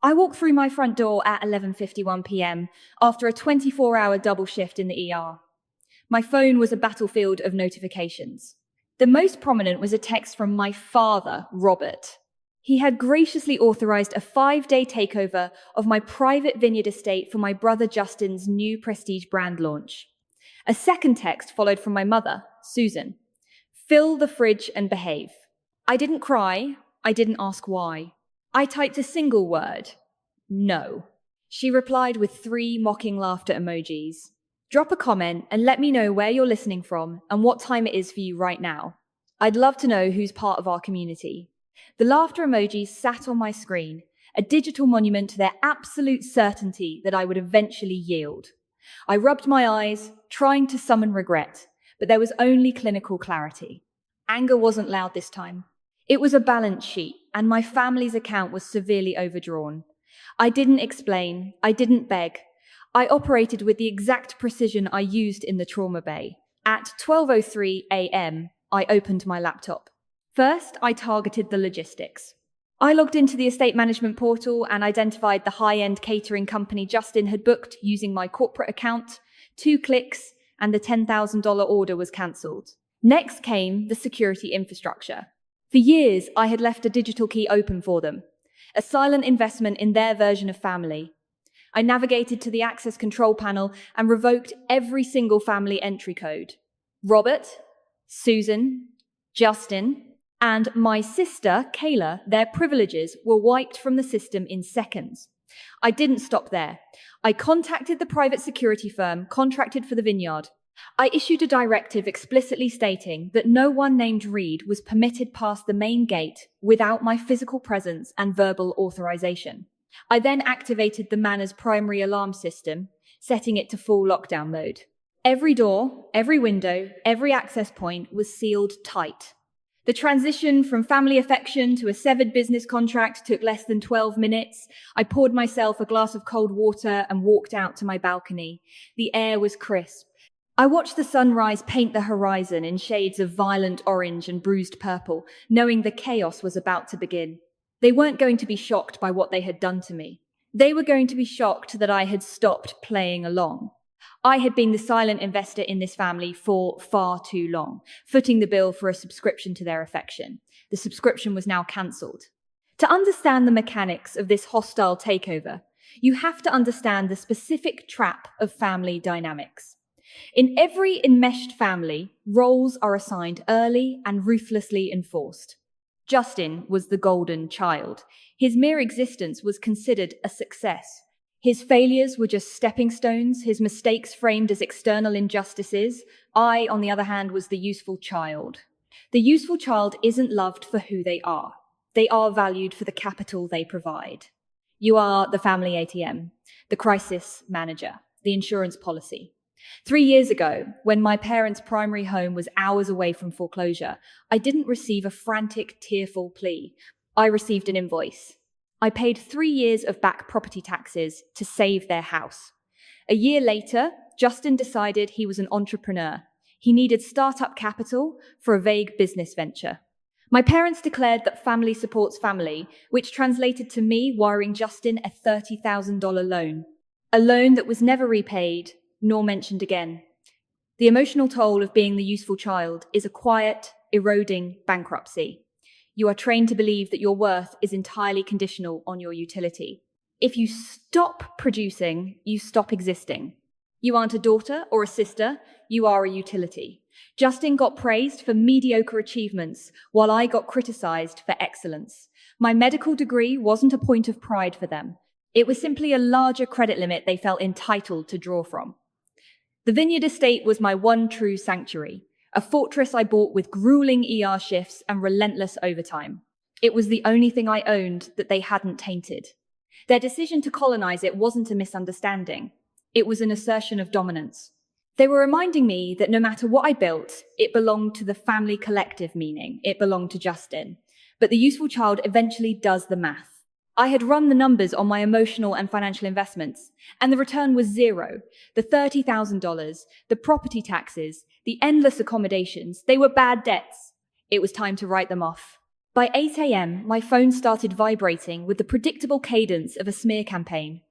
I walked through my front door at 11:51 p.m. after a 24-hour double shift in the ER. My phone was a battlefield of notifications. The most prominent was a text from my father, Robert. He had graciously authorized a 5-day takeover of my private vineyard estate for my brother Justin's new prestige brand launch. A second text followed from my mother, Susan. Fill the fridge and behave. I didn't cry. I didn't ask why. I typed a single word. No. She replied with 3 mocking laughter emojis. Drop a comment and let me know where you're listening from and what time it is for you right now. I'd love to know who's part of our community. The laughter emojis sat on my screen, a digital monument to their absolute certainty that I would eventually yield. I rubbed my eyes, trying to summon regret, but there was only clinical clarity. Anger wasn't loud this time. It was a balance sheet, and my family's account was severely overdrawn. I didn't explain, I didn't beg. I operated with the exact precision I used in the trauma bay. At 12:03 a.m., I opened my laptop. First, I targeted the logistics. I logged into the estate management portal and identified the high-end catering company Justin had booked using my corporate account. 2 clicks, and the $10,000 order was cancelled. Next came the security infrastructure. For years, I had left a digital key open for them, a silent investment in their version of family. I navigated to the access control panel and revoked every single family entry code. Robert, Susan, Justin, and my sister, Kayla, their privileges were wiped from the system in seconds. I didn't stop there. I contacted the private security firm contracted for the Vineyard. I issued a directive explicitly stating that no one named Reed was permitted past the main gate without my physical presence and verbal authorization. I then activated the manor's primary alarm system, setting it to full lockdown mode. Every door, every window, every access point was sealed tight. The transition from family affection to a severed business contract took less than 12 minutes. I poured myself a glass of cold water and walked out to my balcony. The air was crisp. I watched the sunrise paint the horizon in shades of violent orange and bruised purple, knowing the chaos was about to begin. They weren't going to be shocked by what they had done to me. They were going to be shocked that I had stopped playing along. I had been the silent investor in this family for far too long, footing the bill for a subscription to their affection. The subscription was now cancelled. To understand the mechanics of this hostile takeover, you have to understand the specific trap of family dynamics. In every enmeshed family, roles are assigned early and ruthlessly enforced. Justin was the golden child. His mere existence was considered a success. His failures were just stepping stones, his mistakes framed as external injustices. I, on the other hand, was the useful child. The useful child isn't loved for who they are. They are valued for the capital they provide. You are the family ATM, the crisis manager, the insurance policy. 3 years ago, when my parents' primary home was hours away from foreclosure, I didn't receive a frantic, tearful plea. I received an invoice. I paid 3 years of back property taxes to save their house. A year later, Justin decided he was an entrepreneur. He needed startup capital for a vague business venture. My parents declared that family supports family, which translated to me wiring Justin a $30,000 loan. A loan that was never repaid, nor mentioned again. The emotional toll of being the useful child is a quiet, eroding bankruptcy. You are trained to believe that your worth is entirely conditional on your utility. If you stop producing, you stop existing. You aren't a daughter or a sister, you are a utility. Justin got praised for mediocre achievements, while I got criticized for excellence. My medical degree wasn't a point of pride for them. It was simply a larger credit limit they felt entitled to draw from. The Vineyard estate was my one true sanctuary, a fortress I bought with grueling ER shifts and relentless overtime. It was the only thing I owned that they hadn't tainted. Their decision to colonize it wasn't a misunderstanding. It was an assertion of dominance. They were reminding me that no matter what I built, it belonged to the family collective, meaning it belonged to Justin. But the useful child eventually does the math. I had run the numbers on my emotional and financial investments, and the return was zero. The $30,000, the property taxes, the endless accommodations, they were bad debts. It was time to write them off. By 8 a.m., my phone started vibrating with the predictable cadence of a smear campaign.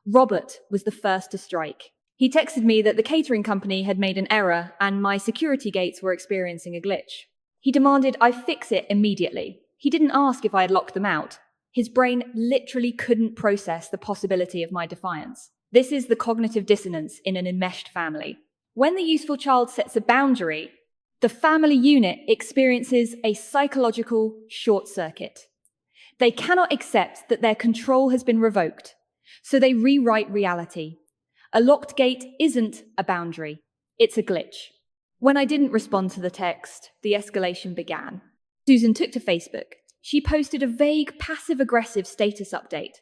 Robert was the first to strike. He texted me that the catering company had made an error and my security gates were experiencing a glitch. He demanded I fix it immediately. He didn't ask if I had locked them out. His brain literally couldn't process the possibility of my defiance. This is the cognitive dissonance in an enmeshed family. When the useful child sets a boundary, the family unit experiences a psychological short circuit. They cannot accept that their control has been revoked, so they rewrite reality. A locked gate isn't a boundary, it's a glitch. When I didn't respond to the text, the escalation began. Susan took to Facebook. She posted a vague, passive-aggressive status update.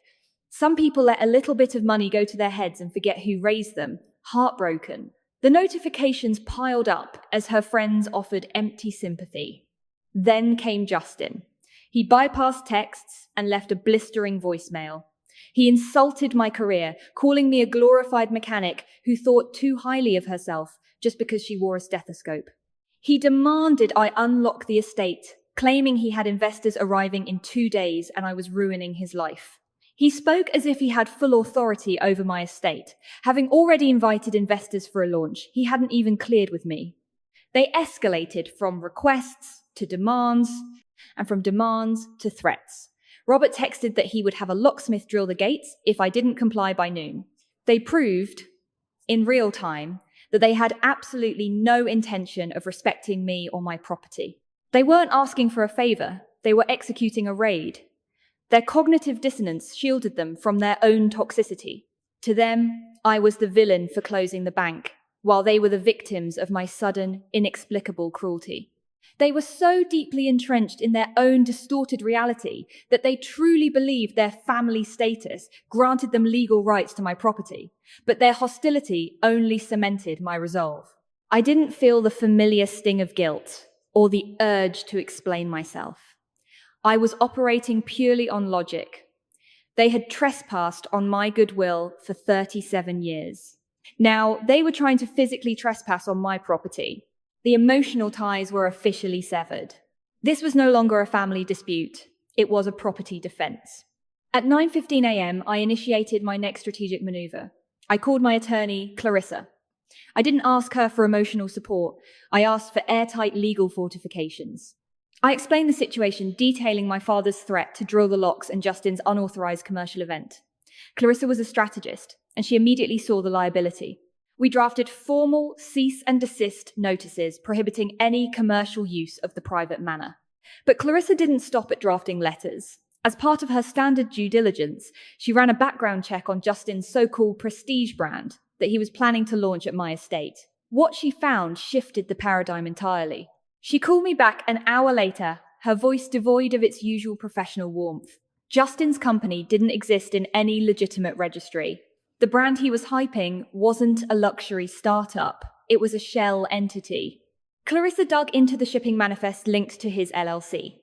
Some people let a little bit of money go to their heads and forget who raised them, heartbroken. The notifications piled up as her friends offered empty sympathy. Then came Justin. He bypassed texts and left a blistering voicemail. He insulted my career, calling me a glorified mechanic who thought too highly of herself just because she wore a stethoscope. He demanded I unlock the estate, claiming he had investors arriving in 2 days and I was ruining his life. He spoke as if he had full authority over my estate. Having already invited investors for a launch, he hadn't even cleared with me. They escalated from requests to demands, and from demands to threats. Robert texted that he would have a locksmith drill the gates if I didn't comply by noon. They proved, in real time, that they had absolutely no intention of respecting me or my property. They weren't asking for a favor, they were executing a raid. Their cognitive dissonance shielded them from their own toxicity. To them, I was the villain for closing the bank, while they were the victims of my sudden, inexplicable cruelty. They were so deeply entrenched in their own distorted reality that they truly believed their family status granted them legal rights to my property, but their hostility only cemented my resolve. I didn't feel the familiar sting of guilt or the urge to explain myself. I was operating purely on logic. They had trespassed on my goodwill for 37 years. Now, they were trying to physically trespass on my property. The emotional ties were officially severed. This was no longer a family dispute. It was a property defense. At 9:15 a.m., I initiated my next strategic maneuver. I called my attorney, Clarissa. I didn't ask her for emotional support. I asked for airtight legal fortifications. I explained the situation, detailing my father's threat to drill the locks and Justin's unauthorized commercial event. Clarissa was a strategist, and she immediately saw the liability. We drafted formal cease and desist notices prohibiting any commercial use of the private manor. But Clarissa didn't stop at drafting letters. As part of her standard due diligence, she ran a background check on Justin's so-called prestige brand that he was planning to launch at my estate. What she found shifted the paradigm entirely. She called me back an hour later, her voice devoid of its usual professional warmth. Justin's company didn't exist in any legitimate registry. The brand he was hyping wasn't a luxury startup. It was a shell entity. Clarissa dug into the shipping manifest linked to his LLC.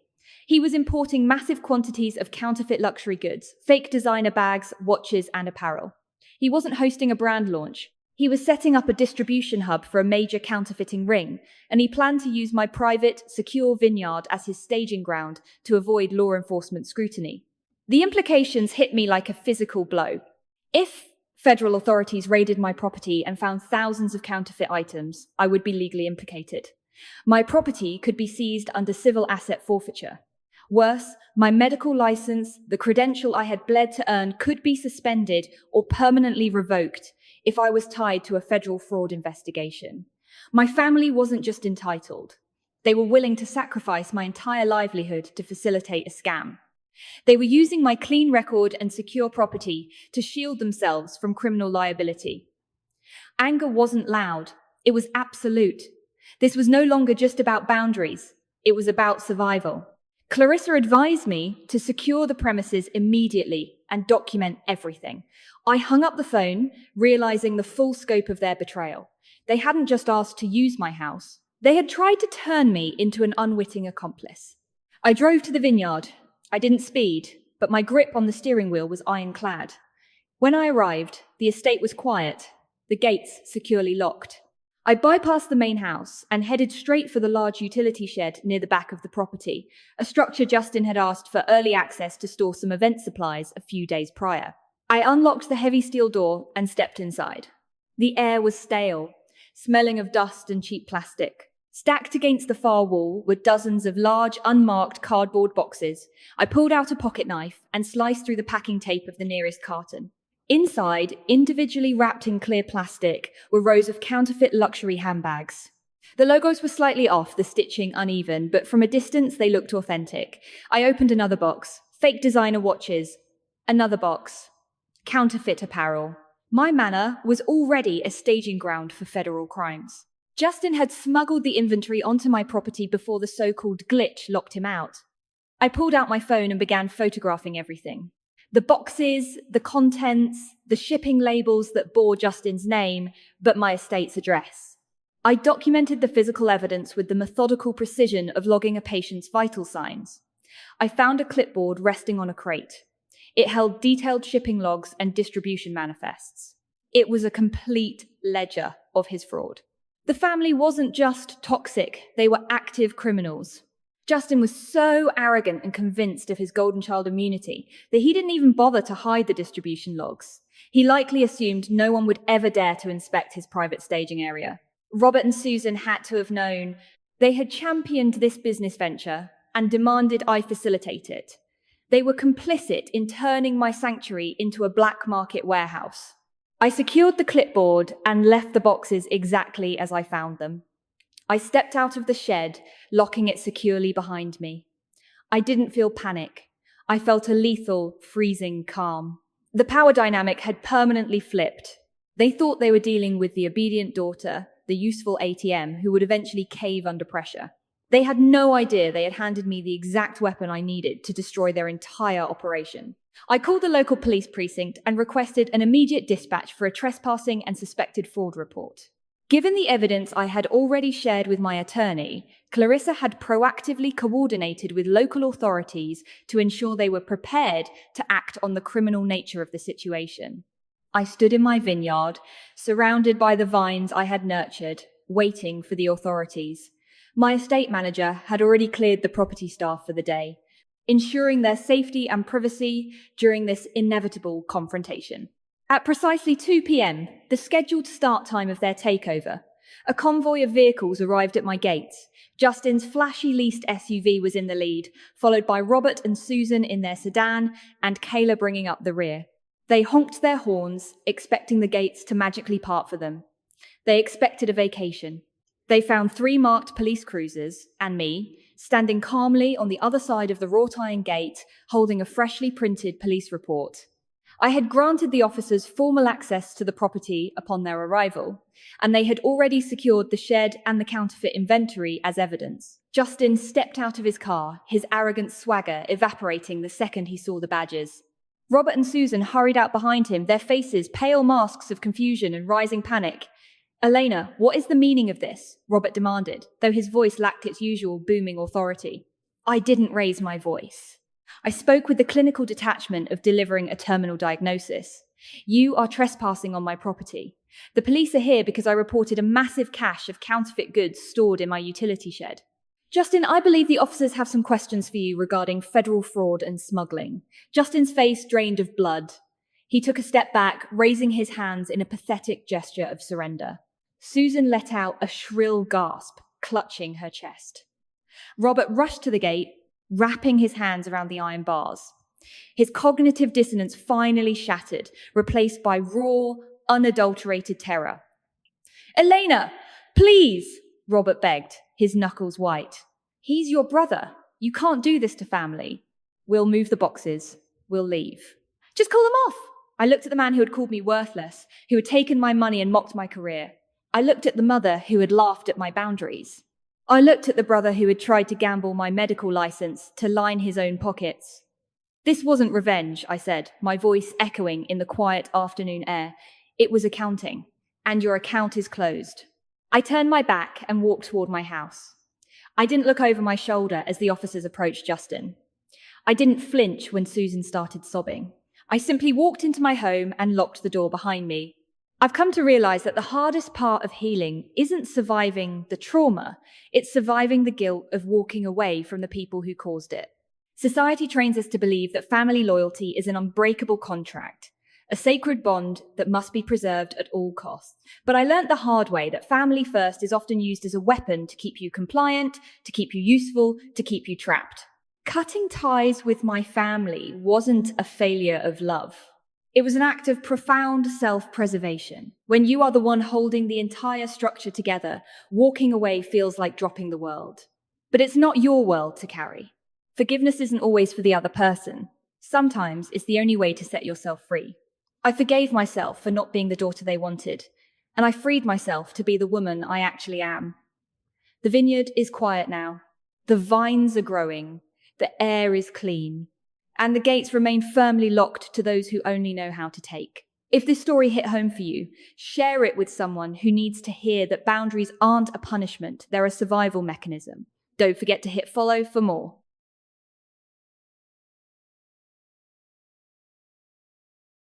He was importing massive quantities of counterfeit luxury goods, fake designer bags, watches, and apparel. He wasn't hosting a brand launch. He was setting up a distribution hub for a major counterfeiting ring, and he planned to use my private, secure vineyard as his staging ground to avoid law enforcement scrutiny. The implications hit me like a physical blow. If federal authorities raided my property and found thousands of counterfeit items, I would be legally implicated. My property could be seized under civil asset forfeiture. Worse, my medical license, the credential I had bled to earn, could be suspended or permanently revoked if I was tied to a federal fraud investigation. My family wasn't just entitled. They were willing to sacrifice my entire livelihood to facilitate a scam. They were using my clean record and secure property to shield themselves from criminal liability. Anger wasn't loud. It was absolute. This was no longer just about boundaries. It was about survival. Clarissa advised me to secure the premises immediately and document everything. I hung up the phone, realizing the full scope of their betrayal. They hadn't just asked to use my house. They had tried to turn me into an unwitting accomplice. I drove to the vineyard. I didn't speed, but my grip on the steering wheel was ironclad. When I arrived, the estate was quiet, the gates securely locked. I bypassed the main house and headed straight for the large utility shed near the back of the property, a structure Justin had asked for early access to store some event supplies a few days prior. I unlocked the heavy steel door and stepped inside. The air was stale, smelling of dust and cheap plastic. Stacked against the far wall were dozens of large, unmarked cardboard boxes. I pulled out a pocket knife and sliced through the packing tape of the nearest carton. Inside, individually wrapped in clear plastic, were rows of counterfeit luxury handbags. The logos were slightly off, the stitching uneven, but from a distance they looked authentic. I opened another box. Fake designer watches. Another box. Counterfeit apparel. My manor was already a staging ground for federal crimes. Justin had smuggled the inventory onto my property before the so-called glitch locked him out. I pulled out my phone and began photographing everything. The boxes, the contents, the shipping labels that bore Justin's name, but my estate's address. I documented the physical evidence with the methodical precision of logging a patient's vital signs. I found a clipboard resting on a crate. It held detailed shipping logs and distribution manifests. It was a complete ledger of his fraud. The family wasn't just toxic, they were active criminals. Justin was so arrogant and convinced of his golden child immunity that he didn't even bother to hide the distribution logs. He likely assumed no one would ever dare to inspect his private staging area. Robert and Susan had to have known. They had championed this business venture and demanded I facilitate it. They were complicit in turning my sanctuary into a black market warehouse. I secured the clipboard and left the boxes exactly as I found them. I stepped out of the shed, locking it securely behind me. I didn't feel panic. I felt a lethal, freezing calm. The power dynamic had permanently flipped. They thought they were dealing with the obedient daughter, the useful ATM, who would eventually cave under pressure. They had no idea they had handed me the exact weapon I needed to destroy their entire operation. I called the local police precinct and requested an immediate dispatch for a trespassing and suspected fraud report. Given the evidence I had already shared with my attorney, Clarissa had proactively coordinated with local authorities to ensure they were prepared to act on the criminal nature of the situation. I stood in my vineyard, surrounded by the vines I had nurtured, waiting for the authorities. My estate manager had already cleared the property staff for the day, ensuring their safety and privacy during this inevitable confrontation. At precisely 2 p.m., the scheduled start time of their takeover, a convoy of vehicles arrived at my gates. Justin's flashy leased SUV was in the lead, followed by Robert and Susan in their sedan, and Kayla bringing up the rear. They honked their horns, expecting the gates to magically part for them. They expected a vacation. They found 3 marked police cruisers, and me, standing calmly on the other side of the wrought iron gate, holding a freshly printed police report. I had granted the officers formal access to the property upon their arrival, and they had already secured the shed and the counterfeit inventory as evidence. Justin stepped out of his car, his arrogant swagger evaporating the second he saw the badges. Robert and Susan hurried out behind him, their faces pale masks of confusion and rising panic. "Elena, what is the meaning of this?" Robert demanded, though his voice lacked its usual booming authority. I didn't raise my voice. I spoke with the clinical detachment of delivering a terminal diagnosis. "You are trespassing on my property. The police are here because I reported a massive cache of counterfeit goods stored in my utility shed." "Justin, I believe the officers have some questions for you regarding federal fraud and smuggling." Justin's face drained of blood. He took a step back, raising his hands in a pathetic gesture of surrender. Susan let out a shrill gasp, clutching her chest. Robert rushed to the gate, wrapping his hands around the iron bars. His cognitive dissonance finally shattered, replaced by raw, unadulterated terror. "Elena, please," Robert begged, his knuckles white. "He's your brother. You can't do this to family. We'll move the boxes. We'll leave." "Just call them off." I looked at the man who had called me worthless, who had taken my money and mocked my career. I looked at the mother who had laughed at my boundaries. I looked at the brother who had tried to gamble my medical license to line his own pockets. "This wasn't revenge," I said, my voice echoing in the quiet afternoon air. "It was accounting, and your account is closed." I turned my back and walked toward my house. I didn't look over my shoulder as the officers approached Justin. I didn't flinch when Susan started sobbing. I simply walked into my home and locked the door behind me. I've come to realize that the hardest part of healing isn't surviving the trauma, it's surviving the guilt of walking away from the people who caused it. Society trains us to believe that family loyalty is an unbreakable contract, a sacred bond that must be preserved at all costs. But I learnt the hard way that family first is often used as a weapon to keep you compliant, to keep you useful, to keep you trapped. Cutting ties with my family wasn't a failure of love. It was an act of profound self-preservation. When you are the one holding the entire structure together, walking away feels like dropping the world. But it's not your world to carry. Forgiveness isn't always for the other person. Sometimes it's the only way to set yourself free. I forgave myself for not being the daughter they wanted, and I freed myself to be the woman I actually am. The vineyard is quiet now. The vines are growing. The air is clean. And the gates remain firmly locked to those who only know how to take. If this story hit home for you, share it with someone who needs to hear that boundaries aren't a punishment, they're a survival mechanism. Don't forget to hit follow for more.